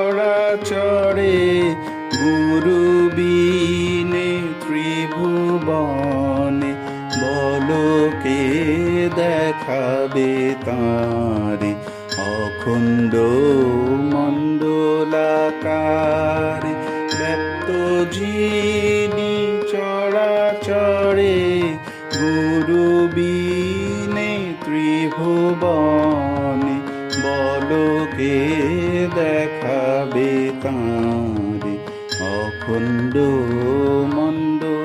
চরাচরে গুরু বিনে ত্রিভুবনে বলকে দেখাবে তাঁরে অখণ্ড মণ্ডলাকারে ব্যক্ত যিনি চরাচরে গুরু বিনে ত্রিভুবনে বলকে দেখাবে তাঁরে অখণ্ড মণ্ডলাকারে।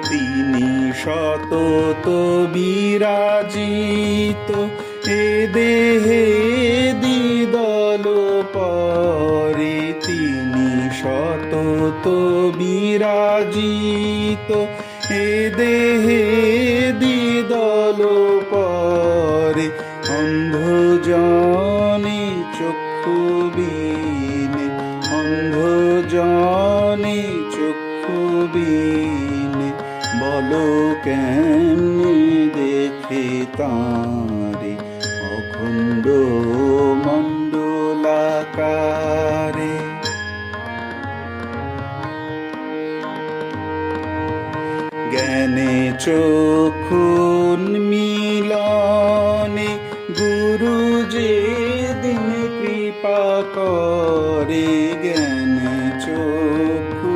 তিনি সতত বিরাজিত এ দেহে দ্বিদল পরে তিনি সতত বিরাজিত এ দেহে দ্বিদল পরে অন্ধজনে চক্ষু বিনে অন্ধজনে চক্ষু বিনে বলো কেমনে দেখে তাঁরে অখণ্ড মণ্ডলাকারে। জ্ঞানে চক্ষুন মিলনে গুরু যে দিন কৃপা করে জ্ঞানে চক্ষু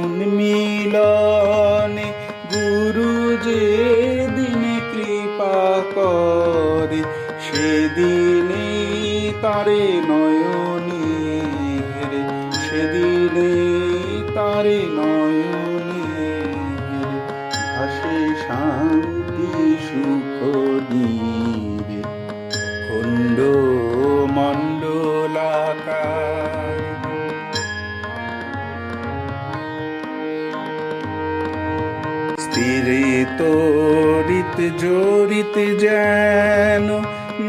উন্মিলনে গুরু যে দিন কৃপা করে সেদিনে তারে নয়নে ঘেরে সেদিনে তারে নয়নে ঘেরে হাসে শান্তি সুখ নীরে খণ্ড মণ্ডলাকার। স্থিরে তরিত জড়িত যেন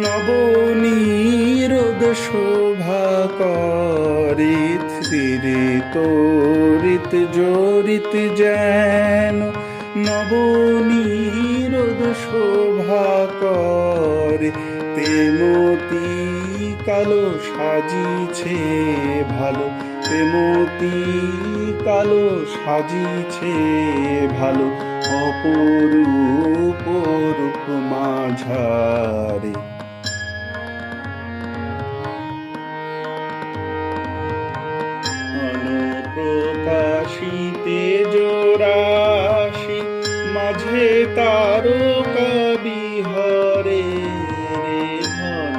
নবনীরোদ শোভা করে স্থিরে তরিত জড়িত যেন নবনীরোদ শোভা করে তেমতি কালো সাজিছে ভালো তেমতি কালো সাজিছে ভালো অপরূপ রূপ মাঝারে অনুপ্রকাশিতে জোড়াশি মাঝে তারকা বিহরে রে ঘন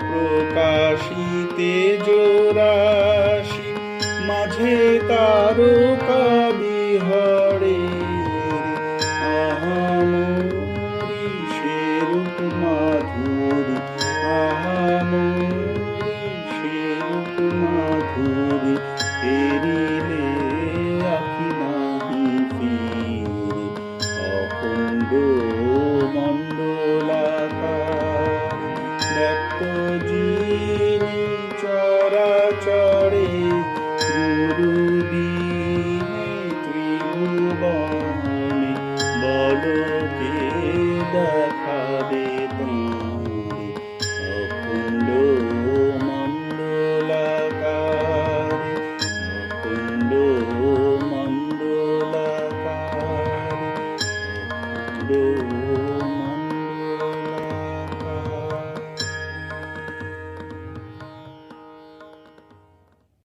প্রকাশিতে জোড়াশি মাঝে তারকা বিহরে আহামরি সেরূপ মাধুরী আহামরি সেরূপ মাধুরী এরিলে আখি নাহি ফিরে অখণ্ড মণ্ডলাকার ব্যক্ত যিনি চরাচরে গুরু বিনে ত্রিভুবনে বলকে দেখাবে তাঁরে অখণ্ড মণ্ডলাকারে অখণ্ড মণ্ডলাকারে অখণ্ড